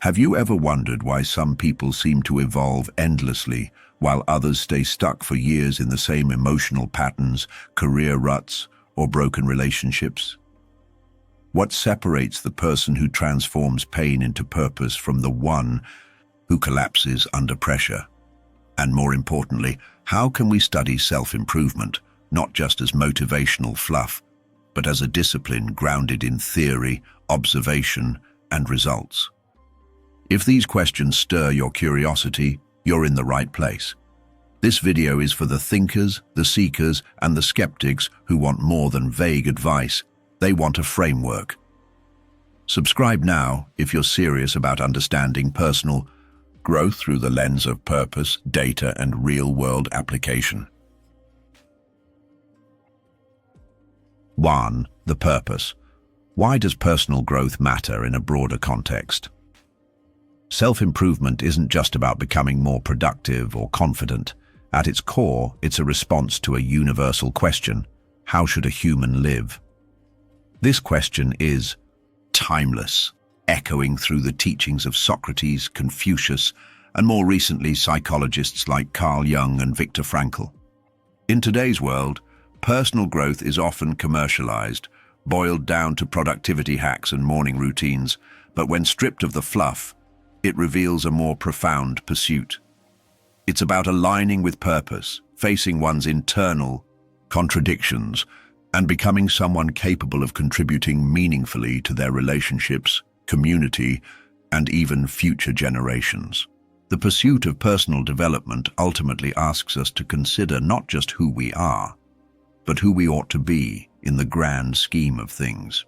Have you ever wondered why some people seem to evolve endlessly while others stay stuck for years in the same emotional patterns, career ruts, or broken relationships? What separates the person who transforms pain into purpose from the one who collapses under pressure? And more importantly, how can we study self-improvement, not just as motivational fluff, but as a discipline grounded in theory, observation, and results? If these questions stir your curiosity, you're in the right place. This video is for the thinkers, the seekers, and the skeptics who want more than vague advice. They want a framework. Subscribe now if you're serious about understanding personal growth through the lens of purpose, data, and real-world application. 1. The purpose. Why does personal growth matter in a broader context? Self-improvement isn't just about becoming more productive or confident. At its core, it's a response to a universal question: how should a human live? This question is timeless, echoing through the teachings of Socrates, Confucius, and more recently psychologists like Carl Jung and Viktor Frankl. In today's world, personal growth is often commercialized, boiled down to productivity hacks and morning routines, but when stripped of the fluff, it reveals a more profound pursuit. It's about aligning with purpose, facing one's internal contradictions, and becoming someone capable of contributing meaningfully to their relationships, community, and even future generations. The pursuit of personal development ultimately asks us to consider not just who we are, but who we ought to be in the grand scheme of things.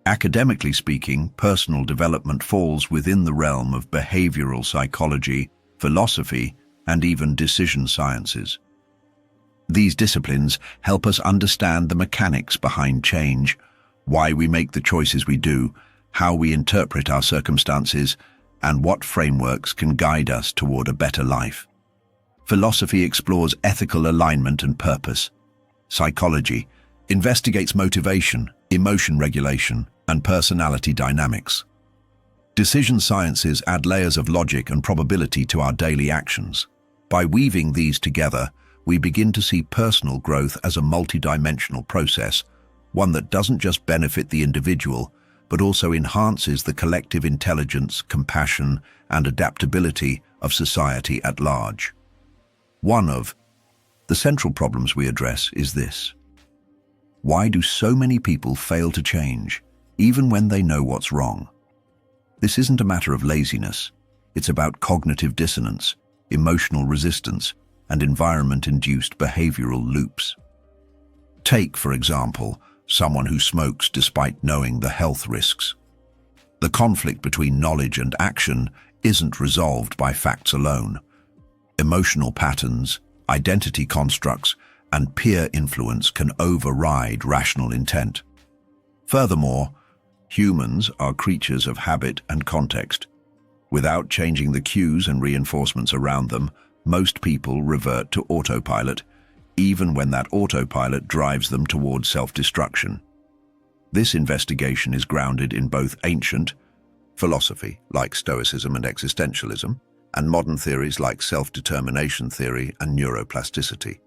Academically speaking, personal development falls within the realm of behavioral psychology, philosophy, and even decision sciences. These disciplines help us understand the mechanics behind change, why we make the choices we do, how we interpret our circumstances, and what frameworks can guide us toward a better life. Philosophy explores ethical alignment and purpose. Psychology investigates motivation, emotion regulation, and personality dynamics. Decision sciences add layers of logic and probability to our daily actions. By weaving these together, we begin to see personal growth as a multidimensional process, one that doesn't just benefit the individual, but also enhances the collective intelligence, compassion, and adaptability of society at large. One of the central problems we address is this: why do so many people fail to change, even when they know what's wrong? This isn't a matter of laziness. It's about cognitive dissonance, emotional resistance, and environment-induced behavioral loops. Take, for example, someone who smokes despite knowing the health risks. The conflict between knowledge and action isn't resolved by facts alone. Emotional patterns, identity constructs, and peer influence can override rational intent. Furthermore, humans are creatures of habit and context. Without changing the cues and reinforcements around them, most people revert to autopilot, even when that autopilot drives them toward self-destruction. This investigation is grounded in both ancient philosophy, like Stoicism and existentialism, and modern theories like self-determination theory and neuroplasticity.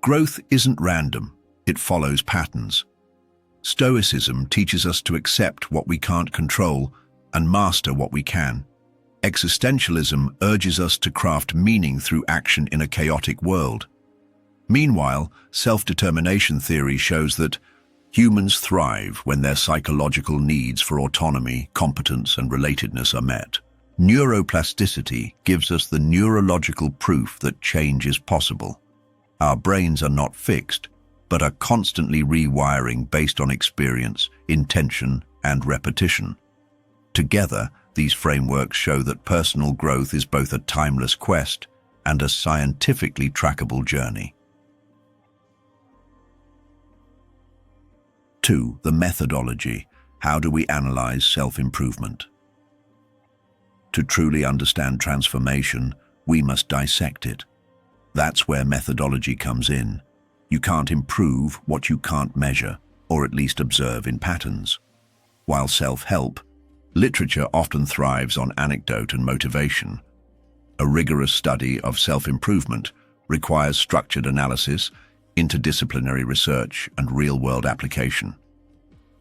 Growth isn't random, it follows patterns. Stoicism teaches us to accept what we can't control and master what we can. Existentialism urges us to craft meaning through action in a chaotic world. Meanwhile, self-determination theory shows that humans thrive when their psychological needs for autonomy, competence, and relatedness are met. Neuroplasticity gives us the neurological proof that change is possible. Our brains are not fixed, but are constantly rewiring based on experience, intention, and repetition. Together, these frameworks show that personal growth is both a timeless quest and a scientifically trackable journey. 2. The methodology. How do we analyze self-improvement? To truly understand transformation, we must dissect it. That's where methodology comes in. You can't improve what you can't measure, or at least observe in patterns. While self-help Literature often thrives on anecdote and motivation. A rigorous study of self-improvement requires structured analysis, interdisciplinary research, and real-world application.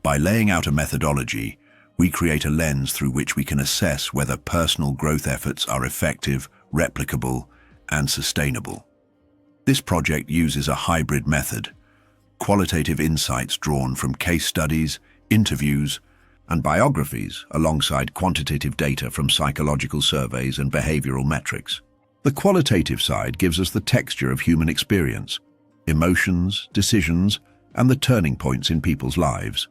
By laying out a methodology, we create a lens through which we can assess whether personal growth efforts are effective, replicable, and sustainable. This project uses a hybrid method: qualitative insights drawn from case studies, interviews, and biographies alongside quantitative data from psychological surveys and behavioral metrics. The qualitative side gives us the texture of human experience, emotions, decisions, and the turning points in people's lives.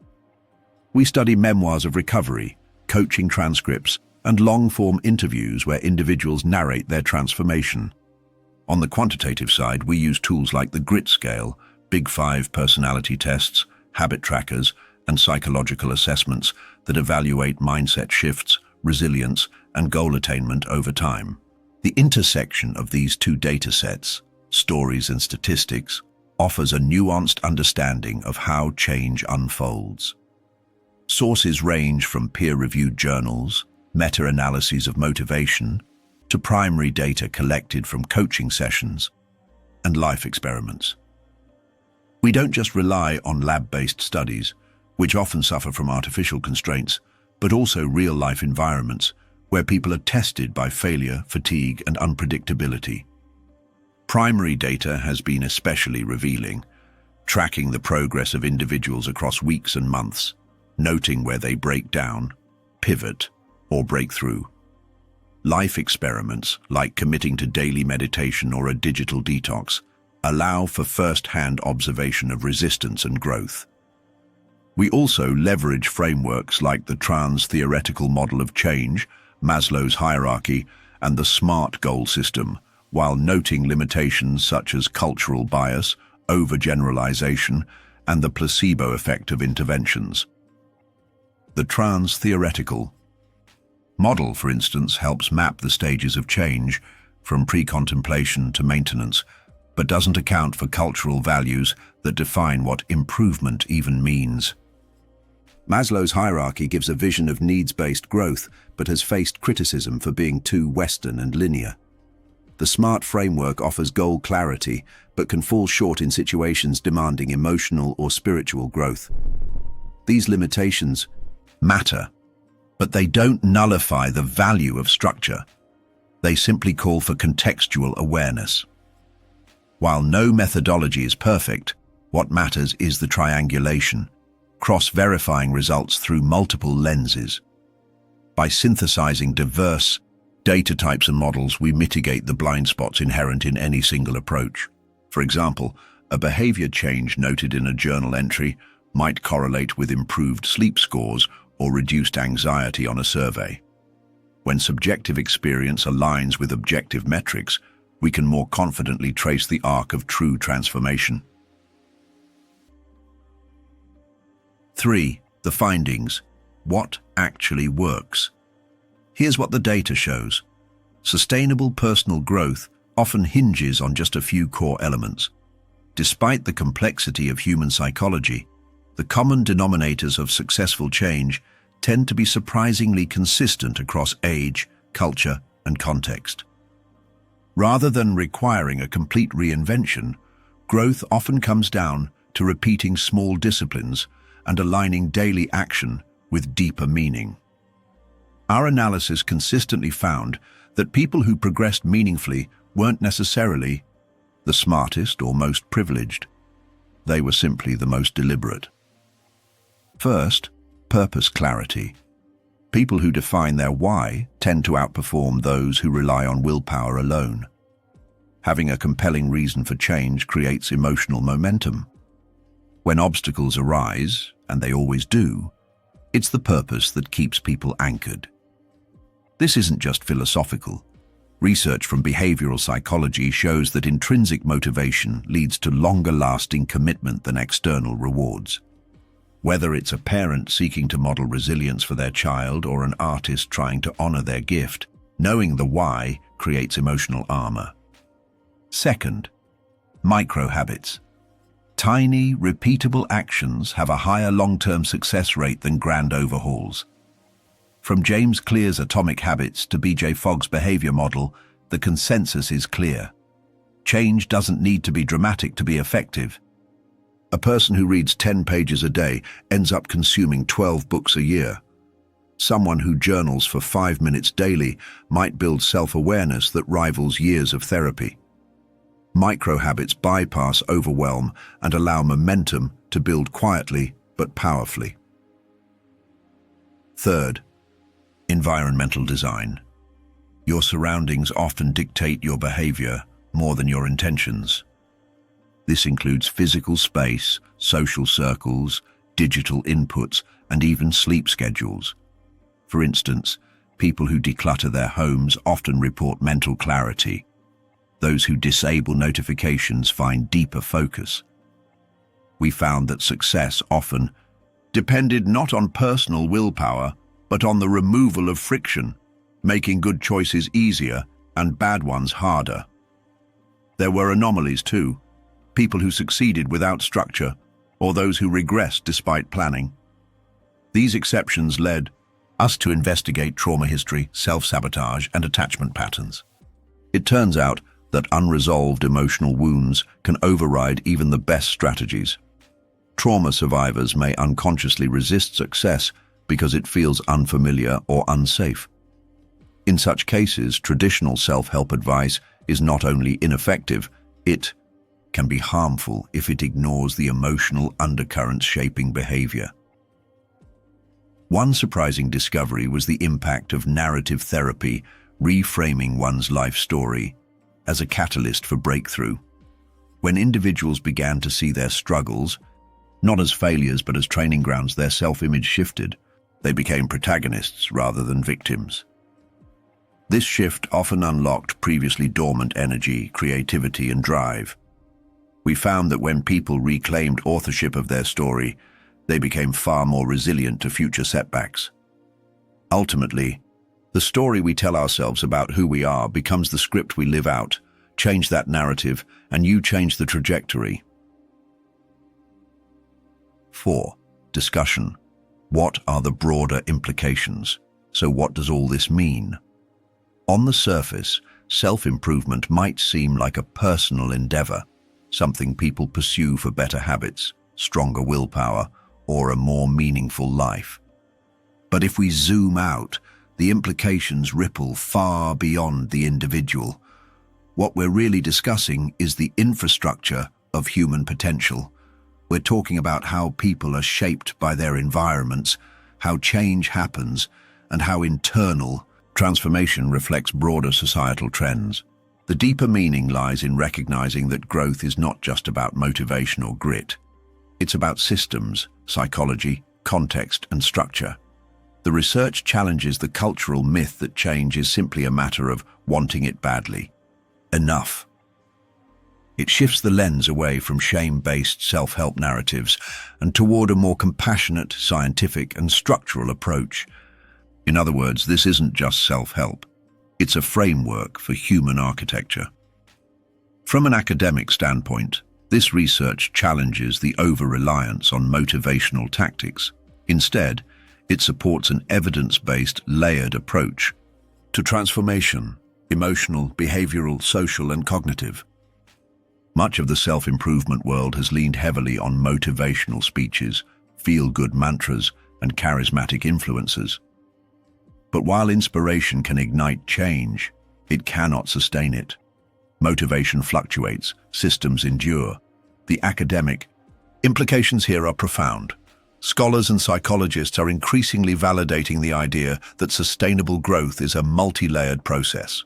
We study memoirs of recovery, coaching transcripts, and long-form interviews where individuals narrate their transformation. On the quantitative side, we use tools like the Grit Scale, Big Five personality tests, habit trackers, and psychological assessments that evaluate mindset shifts, resilience, and goal attainment over time. The intersection of these two data sets, stories and statistics, offers a nuanced understanding of how change unfolds. Sources range from peer-reviewed journals, meta-analyses of motivation, to primary data collected from coaching sessions and life experiments. We don't just rely on lab-based studies, which often suffer from artificial constraints, but also real-life environments where people are tested by failure, fatigue, and unpredictability. Primary data has been especially revealing, tracking the progress of individuals across weeks and months, noting where they break down, pivot, or break through. Life experiments, like committing to daily meditation or a digital detox, allow for first-hand observation of resistance and growth. We also leverage frameworks like the trans-theoretical model of change, Maslow's hierarchy, and the SMART goal system, while noting limitations such as cultural bias, overgeneralization, and the placebo effect of interventions. The trans-theoretical model, for instance, helps map the stages of change from pre-contemplation to maintenance, but doesn't account for cultural values that define what improvement even means. Maslow's hierarchy gives a vision of needs-based growth, but has faced criticism for being too Western and linear. The SMART framework offers goal clarity, but can fall short in situations demanding emotional or spiritual growth. These limitations matter, but they don't nullify the value of structure. They simply call for contextual awareness. While no methodology is perfect, what matters is the triangulation, cross-verifying results through multiple lenses. By synthesizing diverse data types and models, we mitigate the blind spots inherent in any single approach. For example, a behavior change noted in a journal entry might correlate with improved sleep scores or reduced anxiety on a survey. When subjective experience aligns with objective metrics, we can more confidently trace the arc of true transformation. 3. The findings. What actually works? Here's what the data shows. Sustainable personal growth often hinges on just a few core elements. Despite the complexity of human psychology, the common denominators of successful change tend to be surprisingly consistent across age, culture, and context. Rather than requiring a complete reinvention, growth often comes down to repeating small disciplines and aligning daily action with deeper meaning. Our analysis consistently found that people who progressed meaningfully weren't necessarily the smartest or most privileged. They were simply the most deliberate. First, purpose clarity. People who define their why tend to outperform those who rely on willpower alone. Having a compelling reason for change creates emotional momentum. When obstacles arise, and they always do, it's the purpose that keeps people anchored. This isn't just philosophical. Research from behavioral psychology shows that intrinsic motivation leads to longer-lasting commitment than external rewards. Whether it's a parent seeking to model resilience for their child or an artist trying to honor their gift, knowing the why creates emotional armor. Second, micro-habits. Tiny, repeatable actions have a higher long-term success rate than grand overhauls. From James Clear's Atomic Habits to B.J. Fogg's behavior model, the consensus is clear. Change doesn't need to be dramatic to be effective. A person who reads 10 pages a day ends up consuming 12 books a year. Someone who journals for 5 minutes daily might build self-awareness that rivals years of therapy. Micro-habits bypass overwhelm and allow momentum to build quietly but powerfully. Third, environmental design. Your surroundings often dictate your behavior more than your intentions. This includes physical space, social circles, digital inputs, and even sleep schedules. For instance, people who declutter their homes often report mental clarity. Those who disable notifications find deeper focus. We found that success often depended not on personal willpower, but on the removal of friction, making good choices easier and bad ones harder. There were anomalies too, people who succeeded without structure, or those who regressed despite planning. These exceptions led us to investigate trauma history, self-sabotage, and attachment patterns. It turns out that unresolved emotional wounds can override even the best strategies. Trauma survivors may unconsciously resist success because it feels unfamiliar or unsafe. In such cases, traditional self-help advice is not only ineffective, it can be harmful if it ignores the emotional undercurrents shaping behavior. One surprising discovery was the impact of narrative therapy, reframing one's life story as a catalyst for breakthrough. When individuals began to see their struggles, not as failures but as training grounds, their self-image shifted. They became protagonists rather than victims. This shift often unlocked previously dormant energy, creativity, and drive. We found that when people reclaimed authorship of their story, they became far more resilient to future setbacks. Ultimately, the story we tell ourselves about who we are becomes the script we live out. Change that narrative, and you change the trajectory. 4. Discussion. What are the broader implications? So what does all this mean? On the surface, self-improvement might seem like a personal endeavor, something people pursue for better habits, stronger willpower, or a more meaningful life. But if we zoom out, the implications ripple far beyond the individual. What we're really discussing is the infrastructure of human potential. We're talking about how people are shaped by their environments, how change happens, and how internal transformation reflects broader societal trends. The deeper meaning lies in recognizing that growth is not just about motivation or grit. It's about systems, psychology, context, and structure. The research challenges the cultural myth that change is simply a matter of wanting it badly. Enough. It shifts the lens away from shame-based self-help narratives and toward a more compassionate, scientific, and structural approach. In other words, this isn't just self-help. It's a framework for human architecture. From an academic standpoint, this research challenges the over-reliance on motivational tactics. Instead, it supports an evidence-based, layered approach to transformation, emotional, behavioral, social, and cognitive. Much of the self-improvement world has leaned heavily on motivational speeches, feel-good mantras, and charismatic influencers. But while inspiration can ignite change, it cannot sustain it. Motivation fluctuates, systems endure. The academic implications here are profound. Scholars and psychologists are increasingly validating the idea that sustainable growth is a multi-layered process.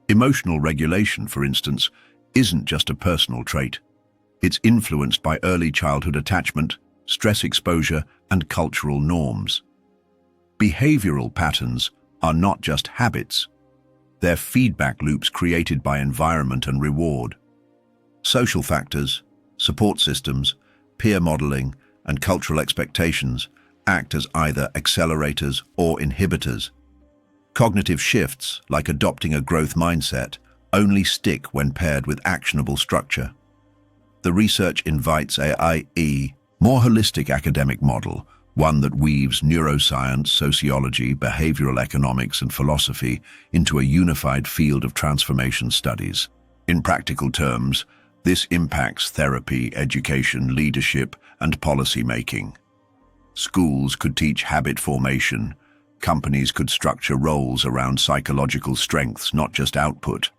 Emotional regulation, for instance, isn't just a personal trait. It's influenced by early childhood attachment, stress exposure, and cultural norms. Behavioral patterns are not just habits. They're feedback loops created by environment and reward. Social factors, support systems, peer modeling, and cultural expectations act as either accelerators or inhibitors. Cognitive shifts, like adopting a growth mindset, only stick when paired with actionable structure. The research invites a more holistic academic model, one that weaves neuroscience, sociology, behavioral economics, and philosophy into a unified field of transformation studies. In practical terms, this impacts therapy, education, leadership, and policy making. Schools could teach habit formation. Companies could structure roles around psychological strengths, not just output.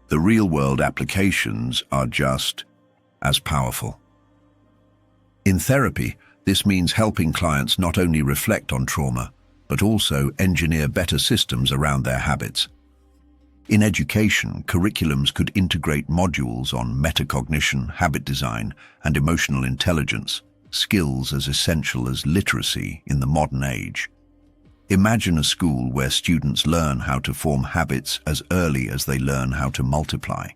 The real-world applications are just as powerful. In therapy, this means helping clients not only reflect on trauma, but also engineer better systems around their habits. In education, curriculums could integrate modules on metacognition, habit design, and emotional intelligence, skills as essential as literacy in the modern age. Imagine a school where students learn how to form habits as early as they learn how to multiply.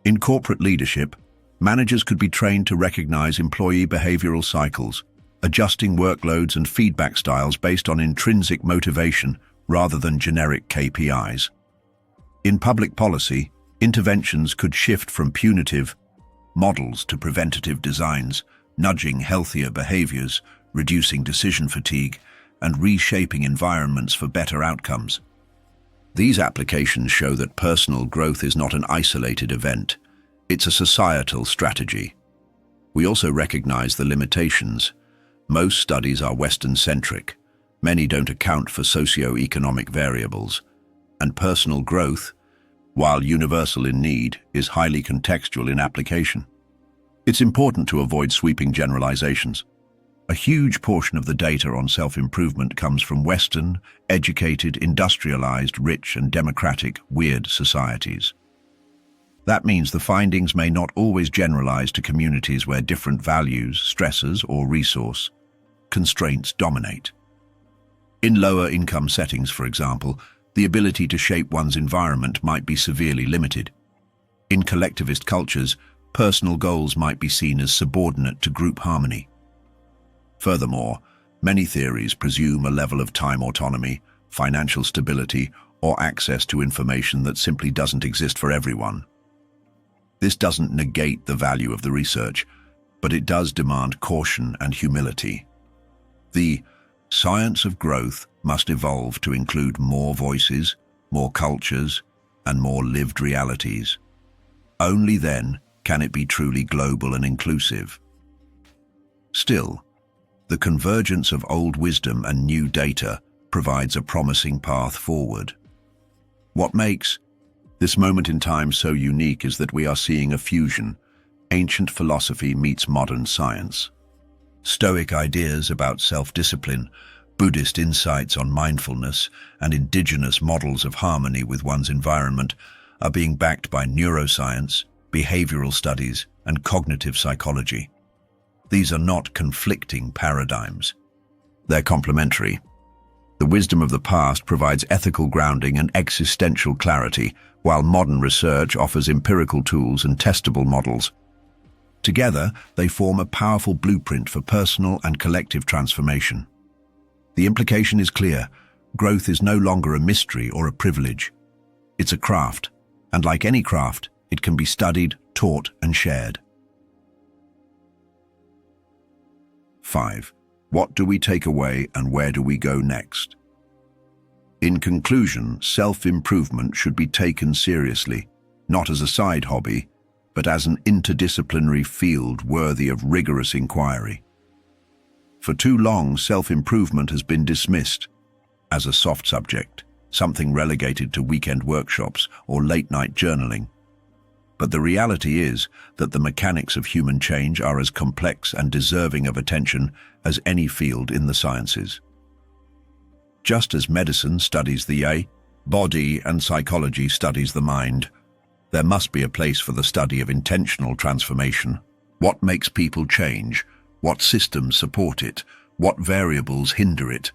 In corporate leadership, managers could be trained to recognize employee behavioral cycles, adjusting workloads and feedback styles based on intrinsic motivation rather than generic KPIs. In public policy, interventions could shift from punitive models to preventative designs, nudging healthier behaviors, reducing decision fatigue, and reshaping environments for better outcomes. These applications show that personal growth is not an isolated event. It's a societal strategy. We also recognize the limitations. Most studies are Western-centric. Many don't account for socio-economic variables. And personal growth, while universal in need, is highly contextual in application. It's important to avoid sweeping generalizations. A huge portion of the data on self-improvement comes from Western, educated, industrialized, rich and democratic, weird societies. That means the findings may not always generalize to communities where different values, stresses, or resource constraints dominate. In lower income settings, for example, the ability to shape one's environment might be severely limited. In collectivist cultures, personal goals might be seen as subordinate to group harmony. Furthermore, many theories presume a level of time autonomy, financial stability, or access to information that simply doesn't exist for everyone. This doesn't negate the value of the research, but it does demand caution and humility. The science of growth must evolve to include more voices, more cultures, and more lived realities. Only then can it be truly global and inclusive. Still, the convergence of old wisdom and new data provides a promising path forward. What makes this moment in time so unique is that we are seeing a fusion. Ancient philosophy meets modern science. Stoic ideas about self-discipline, Buddhist insights on mindfulness, and indigenous models of harmony with one's environment are being backed by neuroscience, behavioral studies, and cognitive psychology. These are not conflicting paradigms. They're complementary. The wisdom of the past provides ethical grounding and existential clarity, while modern research offers empirical tools and testable models. Together, they form a powerful blueprint for personal and collective transformation. The implication is clear. Growth is no longer a mystery or a privilege. It's a craft, and like any craft, it can be studied, taught, and shared. 5. What do we take away and where do we go next? In conclusion, self-improvement should be taken seriously, not as a side hobby, but as an interdisciplinary field worthy of rigorous inquiry. For too long, self-improvement has been dismissed as a soft subject, something relegated to weekend workshops or late-night journaling. But the reality is that the mechanics of human change are as complex and deserving of attention as any field in the sciences. Just as medicine studies the body and psychology studies the mind, there must be a place for the study of intentional transformation. What makes people change? What systems support it? What variables hinder it?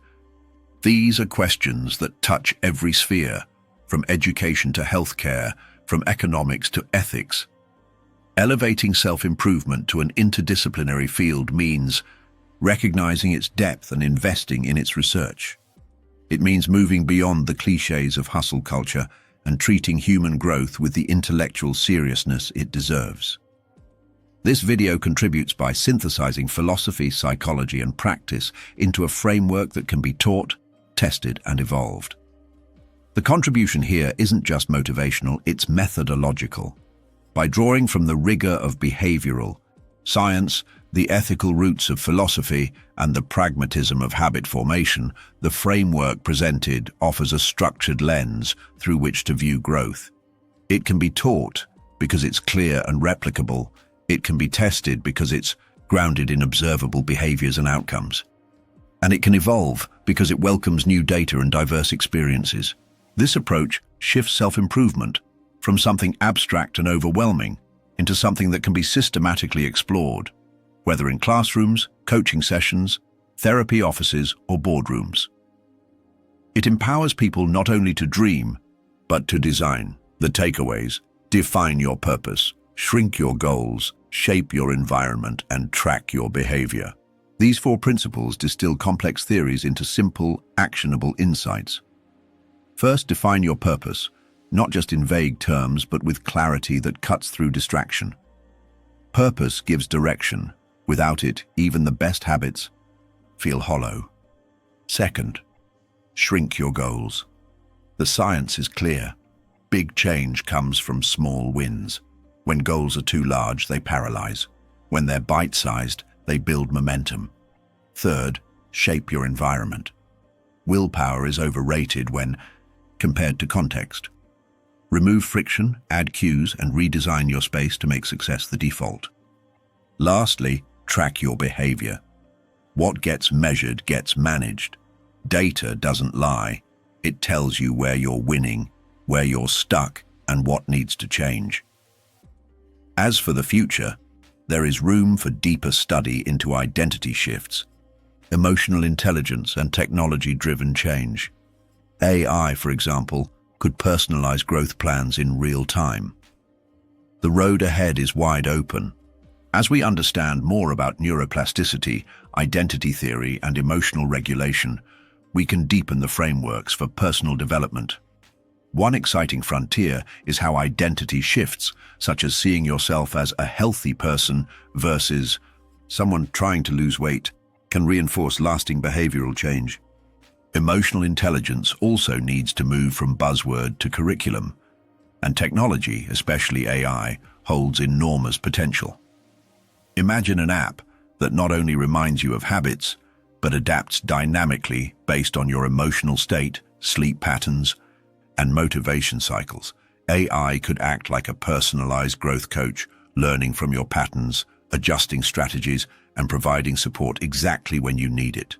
These are questions that touch every sphere, from education to healthcare, from economics to ethics. Elevating self-improvement to an interdisciplinary field means recognizing its depth and investing in its research. It means moving beyond the cliches of hustle culture and treating human growth with the intellectual seriousness it deserves. This video contributes by synthesizing philosophy, psychology, and practice into a framework that can be taught, tested, and evolved. The contribution here isn't just motivational, it's methodological. By drawing from the rigor of behavioral science, the ethical roots of philosophy, and the pragmatism of habit formation, the framework presented offers a structured lens through which to view growth. It can be taught because it's clear and replicable. It can be tested because it's grounded in observable behaviors and outcomes. And it can evolve because it welcomes new data and diverse experiences. This approach shifts self-improvement from something abstract and overwhelming into something that can be systematically explored, whether in classrooms, coaching sessions, therapy offices, or boardrooms. It empowers people not only to dream, but to design. The takeaways: define your purpose, shrink your goals, shape your environment, and track your behavior. These 4 principles distill complex theories into simple, actionable insights. First, define your purpose, not just in vague terms, but with clarity that cuts through distraction. Purpose gives direction. Without it, even the best habits feel hollow. Second, shrink your goals. The science is clear. Big change comes from small wins. When goals are too large, they paralyze. When they're bite-sized, they build momentum. Third, shape your environment. Willpower is overrated when compared to context. Remove friction, add cues, and redesign your space to make success the default. Lastly, track your behavior. What gets measured gets managed. Data doesn't lie. It tells you where you're winning, where you're stuck, and what needs to change. As for the future, there is room for deeper study into identity shifts, emotional intelligence, and technology-driven change. AI, for example, could personalize growth plans in real time. The road ahead is wide open. As we understand more about neuroplasticity, identity theory, and emotional regulation, we can deepen the frameworks for personal development. One exciting frontier is how identity shifts, such as seeing yourself as a healthy person versus someone trying to lose weight, can reinforce lasting behavioral change. Emotional intelligence also needs to move from buzzword to curriculum, and technology, especially AI, holds enormous potential. Imagine an app that not only reminds you of habits, but adapts dynamically based on your emotional state, sleep patterns, and motivation cycles. AI could act like a personalized growth coach, learning from your patterns, adjusting strategies, and providing support exactly when you need it.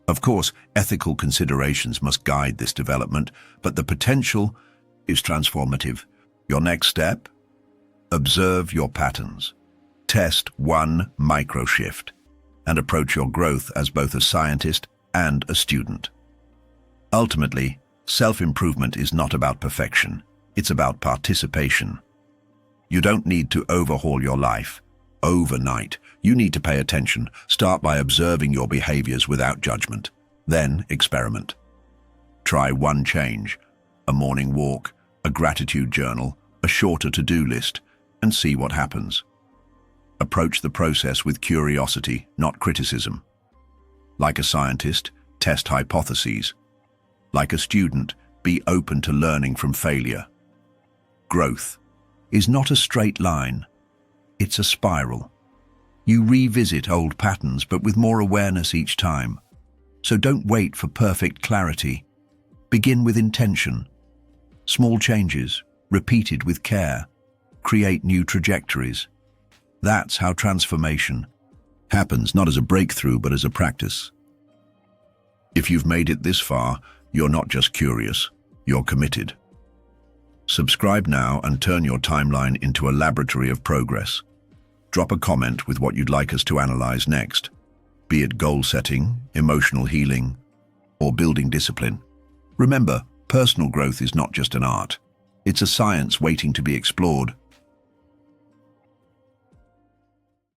Of course, ethical considerations must guide this development, but the potential is transformative. Your next step? Observe your patterns. Test one micro-shift and approach your growth as both a scientist and a student. Ultimately, self-improvement is not about perfection. It's about participation. You don't need to overhaul your life overnight. You need to pay attention. Start by observing your behaviors without judgment. Then experiment. Try one change, a morning walk, a gratitude journal, a shorter to-do list, and see what happens. Approach the process with curiosity, not criticism. Like a scientist, test hypotheses. Like a student, be open to learning from failure. Growth is not a straight line. It's a spiral. You revisit old patterns, but with more awareness each time. So don't wait for perfect clarity. Begin with intention. Small changes, repeated with care, create new trajectories. That's how transformation happens, not as a breakthrough, but as a practice. If you've made it this far, you're not just curious, you're committed. Subscribe now and turn your timeline into a laboratory of progress. Drop a comment with what you'd like us to analyze next, be it goal setting, emotional healing, or building discipline. Remember, personal growth is not just an art. It's a science waiting to be explored.